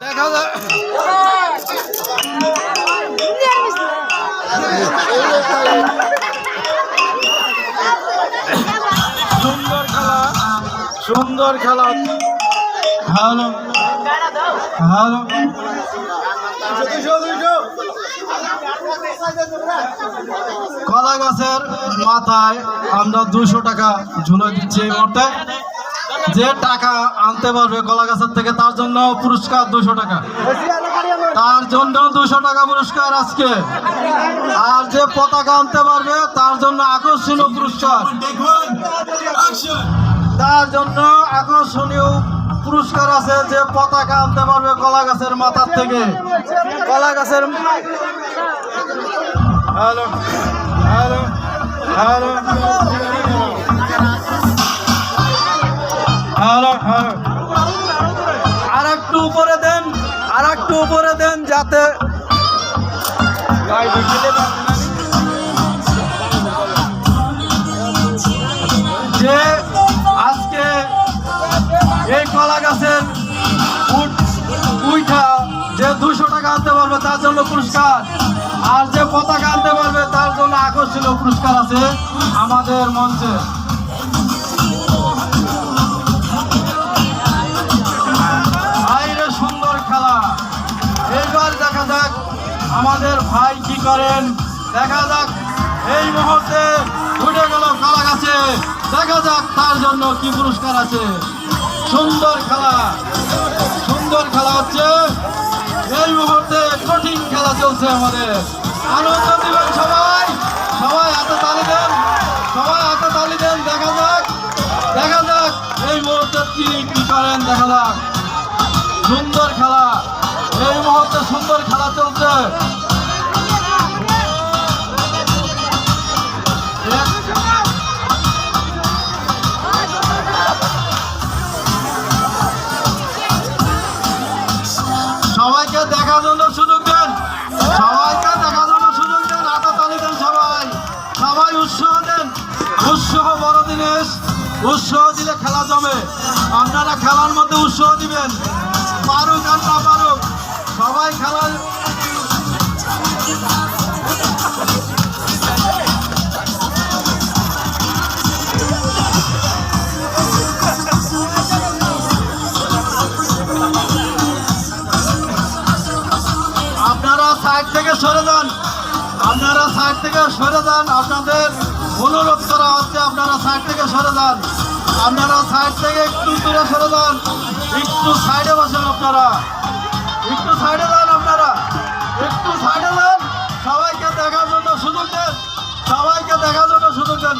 দেখা যায় সুন্দর খেলা হ্যালো হ্যালো কলা গাছের মাথায় আমরা 200 টাকা ঝুলে দিচ্ছি এই মুহূর্তে। যে টাকা আনতে পারবে কলা গাছের থেকে তার জন্য পুরস্কার 200 টাকা, তার জন্য 200 টাকা পুরস্কার আজকে। আর যে পতাকা আনতে পারবে তার জন্য আকর্ষণীয় পুরস্কার, তার জন্য আকর্ষণীয় পুরস্কার আছে। যে পতাকা আনতে পারবে কলা গাছের মাথার থেকে, কলা গাছের hello hello hello hello hello আর একটু উপরে দেন, আর একটু উপরে দেন যাতে যে আজকে এই কলা গাছের উইঠা যে 200 টাকা আনতে পারবে তার জন্য পুরস্কার, আর যে পতাকা আনতে পারবে তার জন্য আকর্ষণীয় পুরস্কার আছে আমাদের মঞ্চে। সুন্দর খেলা, এইবার দেখা যাক আমাদের ভাই কি করেন, দেখা যাক। এই মুহূর্তে উঠে গেল কলা গাছে, দেখা যাক তার জন্য কি পুরস্কার আছে। সুন্দর খেলা, সুন্দর খেলা হচ্ছে এই মুহূর্তে, কঠিন খেলা চলছে আমাদের। আনন্দ দিবেন সবাই, সবাই হাতে তালি দেন, সবাই হাতে তালি দেন। দেখা যাক, দেখা যাক এই মুহূর্তে কি করেন, দেখা যাক। সুন্দর খেলা, এই মুহূর্তে সুন্দর খেলা চলছে। সবাইকে দেখার জন্য সুযোগ দেন, সবাইকে দেখার জন্য সুযোগ দেন, হাতে তালি দেন সবাই, সবাই উৎসাহ দেন। উৎসাহ বড় জিনিস, উৎসাহ দিলে খেলা জমে। আপনারা খেলার মধ্যে উৎসাহ দিবেন, পারুক আর না পারুক সবাই খেলার। আপনারা সাইড থেকে সরে যান, আপনারা সাইড থেকে সরে যান, আপনাদের অনুরোধ করা হচ্ছে আপনারা সাইড থেকে সরে যান, আপনারা সাইড থেকে একটু দূরে সরে যান, একটু সাইডে বসেন, আপনারা একটু সাইডে যান, আপনারা একটু সাইডে যান। সবাইকে দেখার জন্য সুযোগ দেন, সবাইকে দেখার জন্য সুযোগ দেন।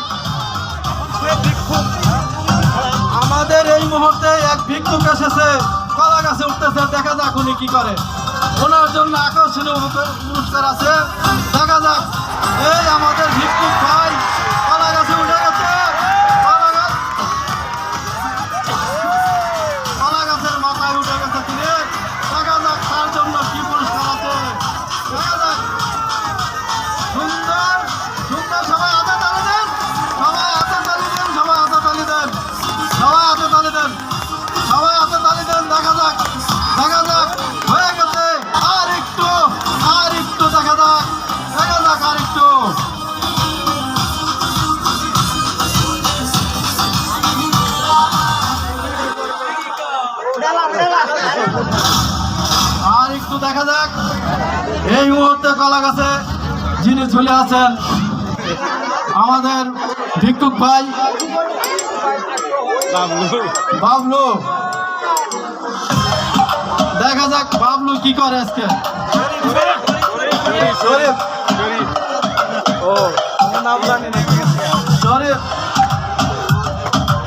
আমাদের এই মুহূর্তে এক ভিক্ষুক এসেছে, কলা গাছে উঠতেছে, দেখা যাক উনি কি করে। ওনার জন্য আকর্ষণীয় পুরস্কার আছে, দেখা যাক। এই আমাদের ভিক্ষুক ভাই কলা গাছে উঠে গেছে, কলা গাছের মাথায় উঠে গেছে তিনি, দেখা যাক তার জন্য কি পুরস্কার আছে, দেখা যাক। সুন্দর সুন্দর, সবাই হাতে তালি দেন, সবাই হাতে তালি দেন, সবাই হাতে তালি দেন, সবাই হাতে তালি দেন, সবাই হাতে তালি দেন। দেখা যাক, দেখা যাক হয়ে গেছে। আর একটু, আর একটু দেখা যাক, দেখা যাক আর একটু। আর একটু দেখা যাক। এই মুহূর্তে কলা গাছে যিনি ঝুলে আছেন আমাদের ভিক্ষুক ভাই বাবলু, দেখা যাক বাবলু কি করে আজকে। শরীফ, শরীফ,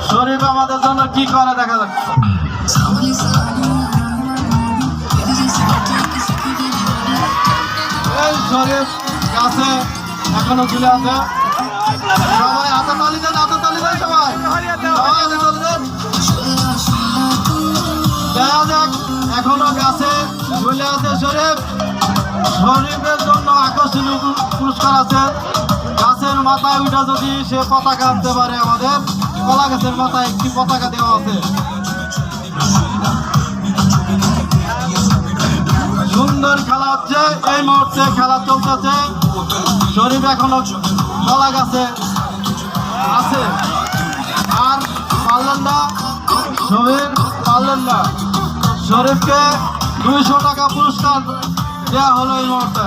শরীফ আমাদের জন্য কি করে দেখা যাক। এই শরীফ গাছে এখনো ঝুলে আছে, সবাই হাতে তালি দেন, হাতে তালি দেন, সবাই সবাই হাতে তালি দেন। দেখা যাক এখনো গাছে ঝুলে আছে শরীফ, শরীফের জন্য আকর্ষণীয় পুরস্কার আছে। গাছের মাথায় উঠে যদি সে পতাকা আনতে পারে, আমাদের কলা গাছের মাথায় একটি পতাকা দেওয়া আছে। সুন্দর খেলা হচ্ছে। এই মুহূর্তে খেলা চলতেছে। শরীফ এখনো কলা গাছে আছে, আর পারলেন না, শরীফ পারলেন না। শরীফকে 200 টাকা পুরস্কার দেওয়া হলো এই মুহূর্তে।